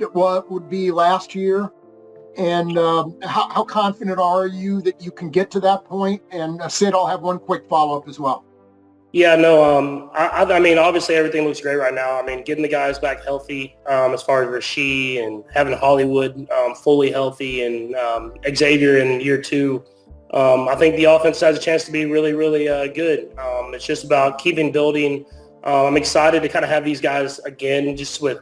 it would be last year? And how confident are you that you can get to that point? And Sid, I'll have one quick follow-up as well. Yeah, no, I mean, obviously everything looks great right now. I mean, getting the guys back healthy, as far as Rasheed and having Hollywood fully healthy and Xavier in year 2, I think the offense has a chance to be really, really good. It's just about keeping building. I'm excited to kind of have these guys again, just with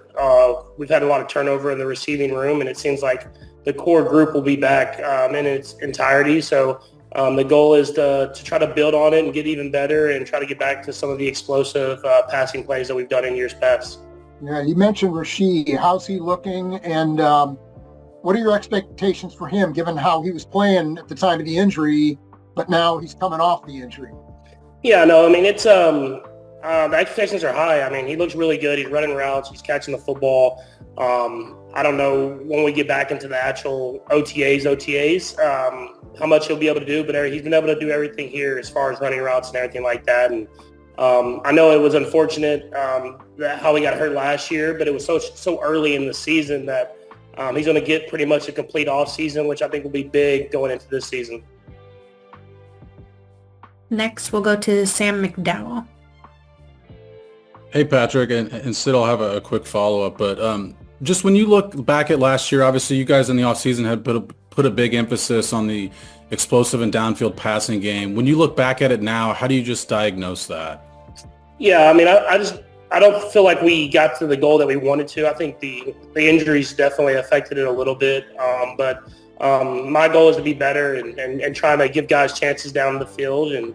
we've had a lot of turnover in the receiving room, and it seems like the core group will be back in its entirety. So the goal is to try to build on it and get even better and try to get back to some of the explosive passing plays that we've done in years past. Yeah, you mentioned Rasheed. How's he looking? And what are your expectations for him, given how he was playing at the time of the injury, but now he's coming off the injury? Yeah, no, I mean, it's the expectations are high. I mean, he looks really good. He's running routes. He's catching the football. I don't know when we get back into the actual OTAs, how much he'll be able to do, but he's been able to do everything here as far as running routes and everything like that. And I know it was unfortunate that how he got hurt last year, but it was so early in the season that he's going to get pretty much a complete offseason, which I think will be big going into this season. Next, we'll go to Sam McDowell. Hey, Patrick, and Sid, I'll have a quick follow-up, but just when you look back at last year, obviously you guys in the offseason had put a big emphasis on the explosive and downfield passing game. When you look back at it now, how do you just diagnose that? Yeah, I mean, I don't feel like we got to the goal that we wanted to. I think the injuries definitely affected it a little bit, but my goal is to be better and trying to give guys chances down the field. And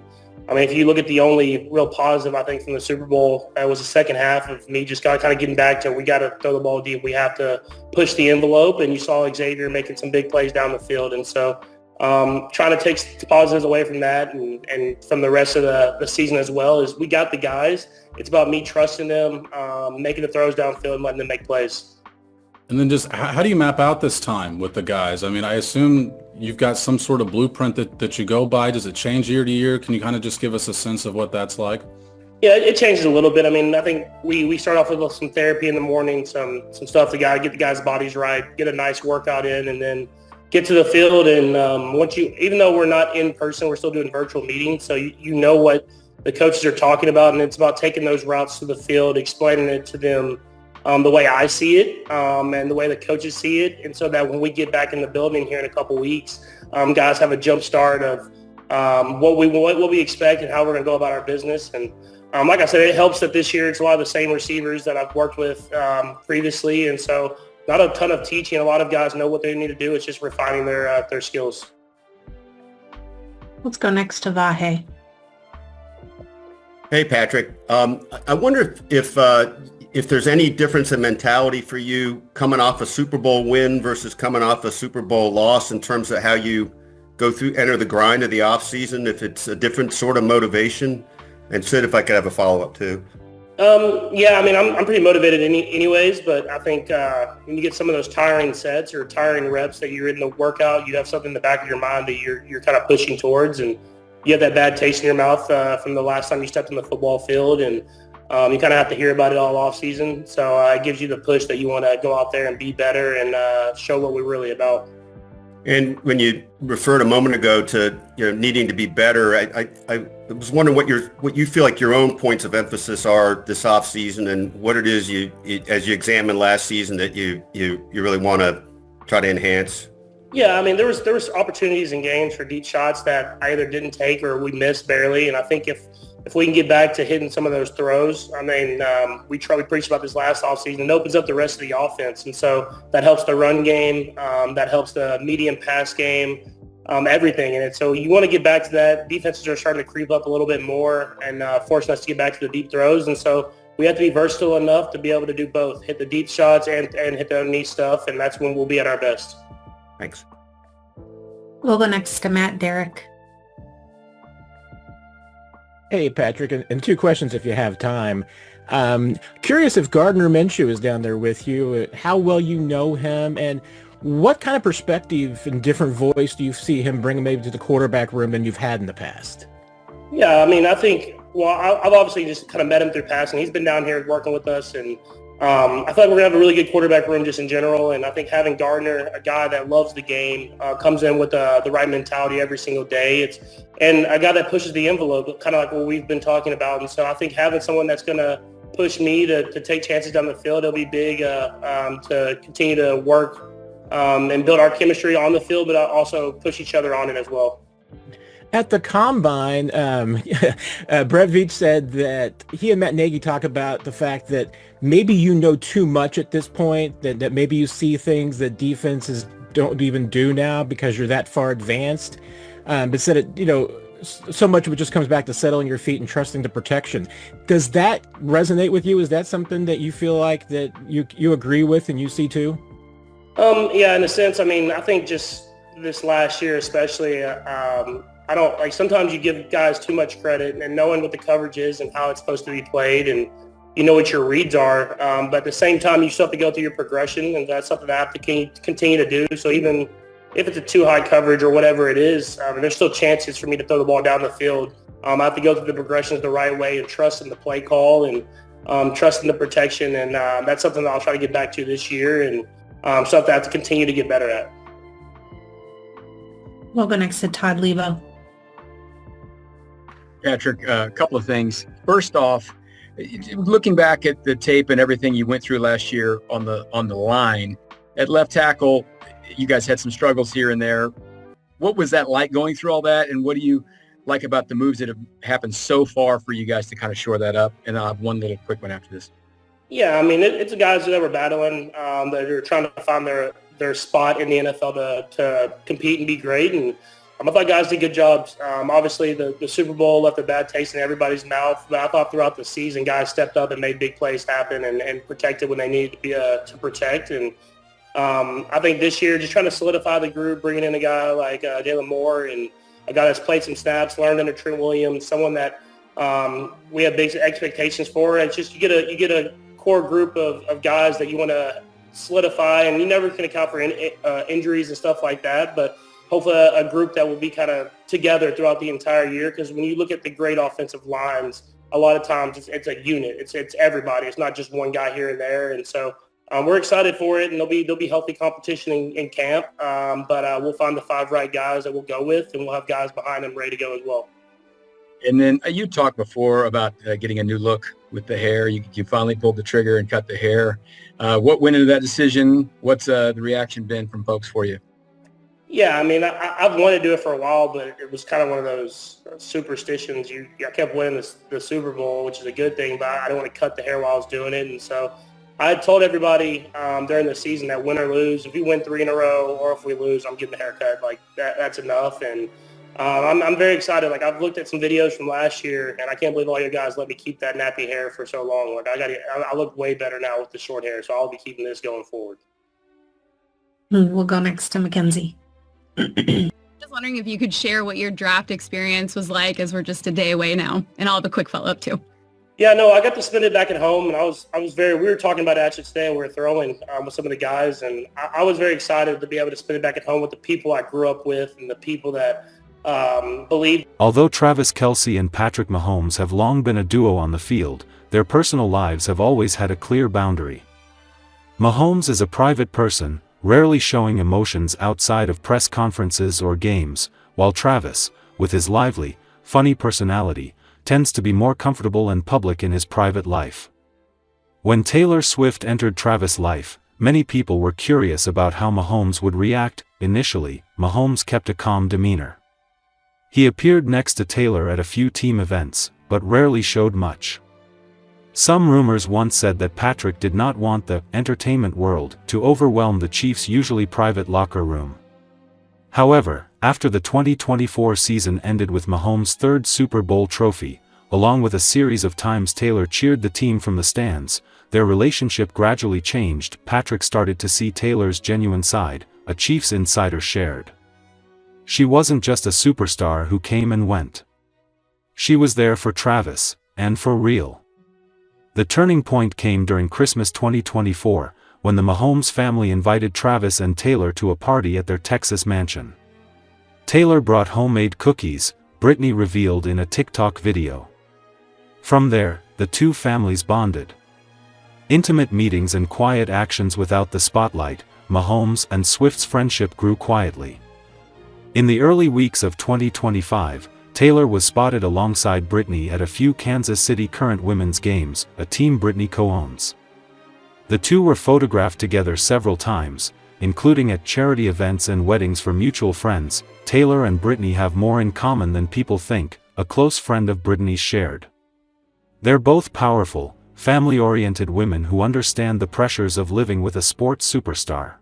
I mean, if you look at the only real positive, I think, from the Super Bowl, was the second half of me just kind of getting back to, we got to throw the ball deep. We have to push the envelope. And you saw Xavier making some big plays down the field. And so trying to take positives away from that and from the rest of the season as well is we got the guys. It's about me trusting them, making the throws downfield and letting them make plays. And then just how do you map out this time with the guys? I mean, I assume you've got some sort of blueprint that you go by. Does it change year to year? Can you kind of just give us a sense of what that's like? Yeah, it changes a little bit. I mean, I think we start off with some therapy in the morning, some stuff to get the guys' bodies right, get a nice workout in, and then get to the field. And even though we're not in person, we're still doing virtual meetings. So you know what the coaches are talking about, and it's about taking those routes to the field, explaining it to them the way I see it and the way the coaches see it. And so that when we get back in the building here in a couple weeks, guys have a jump start of what we expect and how we're going to go about our business. And like I said, it helps that this year it's a lot of the same receivers that I've worked with previously. And so not a ton of teaching. A lot of guys know what they need to do. It's just refining their skills. Let's go next to Vahe. Hey, Patrick. I wonder if there's any difference in mentality for you coming off a Super Bowl win versus coming off a Super Bowl loss in terms of how you enter the grind of the offseason, if it's a different sort of motivation. And Sid, if I could have a follow-up too. Yeah, I mean, I'm pretty motivated anyways, but I think when you get some of those tiring sets or tiring reps that you're in the workout, you have something in the back of your mind that you're kind of pushing towards, and you have that bad taste in your mouth from the last time you stepped in the football field, and you kind of have to hear about it all off season. So it gives you the push that you want to go out there and be better and show what we're really about. And when you referred a moment ago to needing to be better, I was wondering what you feel like your own points of emphasis are this off season, and what it is you as you examine last season that you really want to try to enhance. Yeah, I mean, there was opportunities in games for deep shots that I either didn't take or we missed barely, and I think if we can get back to hitting some of those throws, I mean, we preached about this last offseason. It opens up the rest of the offense, and so that helps the run game, that helps the medium pass game, everything. And so you want to get back to that. Defenses are starting to creep up a little bit more and forcing us to get back to the deep throws, and so we have to be versatile enough to be able to do both, hit the deep shots and hit the underneath stuff, and that's when we'll be at our best. Thanks. We'll go next to Matt Derrick. Hey, Patrick, and two questions if you have time. Curious if Gardner Minshew is down there with you, how well you know him, and what kind of perspective and different voice do you see him bringing maybe to the quarterback room than you've had in the past? Yeah, I mean, I think, I've obviously just kind of met him through passing. He's been down here working with us, and I feel like we're going to have a really good quarterback room just in general, and I think having Gardner, a guy that loves the game, comes in with the right mentality every single day. And a guy that pushes the envelope, kind of like what we've been talking about. And so I think having someone that's going to push me to take chances down the field, it'll be big to continue to work and build our chemistry on the field, but also push each other on it as well. At the Combine, Brett Veach said that he and Matt Nagy talk about the fact that maybe you know too much at this point, that maybe you see things that defenses don't even do now because you're that far advanced. But said so much of it just comes back to settling your feet and trusting the protection. Does that resonate with you? Is that something that you feel like that you agree with and you see too? Yeah, in a sense. I mean, I think just this last year especially, I don't like sometimes you give guys too much credit and knowing what the coverage is and how it's supposed to be played and you know what your reads are. But at the same time, you still have to go through your progression, and that's something I have to continue to do. So even if it's a too high coverage or whatever it is, there's still chances for me to throw the ball down the field. I have to go through the progressions the right way and trust in the play call and trust in the protection. And that's something that I'll try to get back to this year and something I have to continue to get better at. We'll go next to Todd Levo. Patrick, a couple of things. First off, looking back at the tape and everything you went through last year on the line, at left tackle, you guys had some struggles here and there. What was that like going through all that, and what do you like about the moves that have happened so far for you guys to kind of shore that up? And I'll have one little quick one after this. Yeah, I mean, it's the guys that were battling, that are trying to find their spot in the NFL to compete and be great. And I thought guys did good jobs. Obviously, the Super Bowl left a bad taste in everybody's mouth, but I thought throughout the season, guys stepped up and made big plays happen and protected when they needed to be to protect. And I think this year, just trying to solidify the group, bringing in a guy like Jalen Moore and a guy that's played some snaps, learned under Trent Williams, someone that we have big expectations for. And it's just you get a core group of guys that you want to solidify, and you never can account for injuries and stuff like that, but hopefully a group that will be kind of together throughout the entire year. Because when you look at the great offensive lines, a lot of times it's a unit. It's everybody. It's not just one guy here and there. And so we're excited for it, and there'll be healthy competition in camp. But we'll find the 5 right guys that we'll go with, and we'll have guys behind them ready to go as well. And then you talked before about getting a new look with the hair. You finally pulled the trigger and cut the hair. What went into that decision? What's the reaction been from folks for you? Yeah, I mean, I've wanted to do it for a while, but it was kind of one of those superstitions. I kept winning the Super Bowl, which is a good thing, but I didn't want to cut the hair while I was doing it. And so I had told everybody during the season that win or lose, if we win 3 in a row or if we lose, I'm getting the haircut. Like that's enough. And I'm very excited. Like I've looked at some videos from last year, and I can't believe all you guys let me keep that nappy hair for so long. Like I look way better now with the short hair, so I'll be keeping this going forward. We'll go next to Mackenzie. Just wondering if you could share what your draft experience was like, as we're just a day away now, and I'll have a quick follow-up too. Yeah, no, I got to spend it back at home, and we were talking about it actually today, and we were throwing with some of the guys, and I was very excited to be able to spend it back at home with the people I grew up with and the people that believe. Although Travis Kelce and Patrick Mahomes have long been a duo on the field, their personal lives have always had a clear boundary. Mahomes is a private person, rarely showing emotions outside of press conferences or games, while Travis, with his lively, funny personality, tends to be more comfortable and public in his private life. When Taylor Swift entered Travis' life, many people were curious about how Mahomes would react. Initially, Mahomes kept a calm demeanor. He appeared next to Taylor at a few team events, but rarely showed much. Some rumors once said that Patrick did not want the entertainment world to overwhelm the Chiefs' usually private locker room. However, after the 2024 season ended with Mahomes' 3rd Super Bowl trophy, along with a series of times Taylor cheered the team from the stands, their relationship gradually changed. Patrick started to see Taylor's genuine side, a Chiefs insider shared. She wasn't just a superstar who came and went. She was there for Travis, and for real. The turning point came during Christmas 2024, when the Mahomes family invited Travis and Taylor to a party at their Texas mansion. Taylor brought homemade cookies, Britney revealed in a TikTok video. From there, the two families bonded. Intimate meetings and quiet actions without the spotlight, Mahomes and Swift's friendship grew quietly. In the early weeks of 2025, Taylor was spotted alongside Britney at a few Kansas City Current women's games, a team Britney co-owns. The two were photographed together several times, including at charity events and weddings for mutual friends. Taylor and Britney have more in common than people think, a close friend of Britney's shared. They're both powerful, family-oriented women who understand the pressures of living with a sports superstar.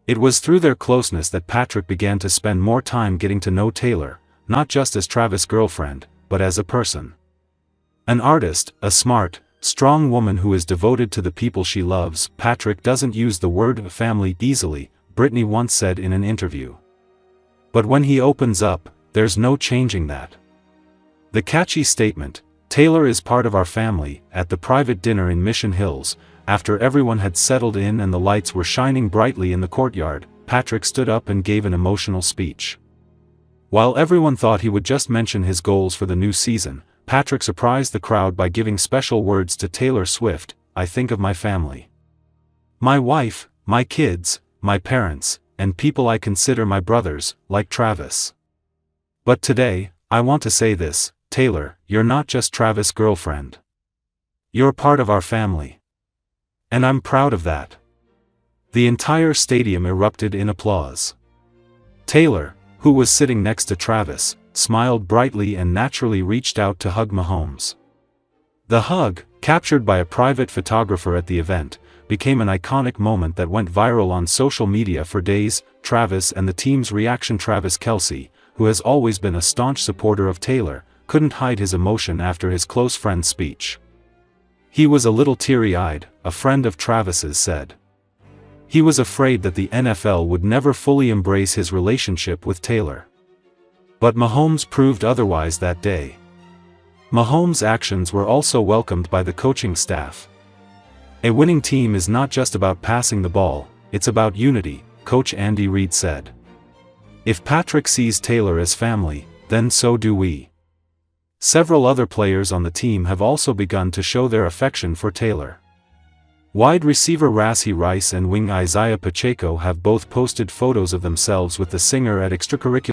It was through their closeness that Patrick began to spend more time getting to know Taylor, not just as Travis' girlfriend, but as a person. An artist, a smart, strong woman who is devoted to the people she loves. Patrick doesn't use the word family easily, Britney once said in an interview. But when he opens up, there's no changing that. The catchy statement, "Taylor is part of our family," at the private dinner in Mission Hills, after everyone had settled in and the lights were shining brightly in the courtyard, Patrick stood up and gave an emotional speech. While everyone thought he would just mention his goals for the new season, Patrick surprised the crowd by giving special words to Taylor Swift. "I think of my family. My wife, my kids, my parents, and people I consider my brothers, like Travis. But today, I want to say this, Taylor, you're not just Travis' girlfriend. You're part of our family. And I'm proud of that." The entire stadium erupted in applause. Taylor, who was sitting next to Travis, smiled brightly and naturally reached out to hug Mahomes. The hug, captured by a private photographer at the event, became an iconic moment that went viral on social media for days. Travis and the team's reaction. Travis Kelce, who has always been a staunch supporter of Taylor, couldn't hide his emotion after his close friend's speech. "He was a little teary-eyed," a friend of Travis's said. He was afraid that the NFL would never fully embrace his relationship with Taylor. But Mahomes proved otherwise that day. Mahomes' actions were also welcomed by the coaching staff. "A winning team is not just about passing the ball, it's about unity," Coach Andy Reid said. "If Patrick sees Taylor as family, then so do we." Several other players on the team have also begun to show their affection for Taylor. Wide receiver Rashee Rice and wing Isaiah Pacheco have both posted photos of themselves with the singer at extracurricular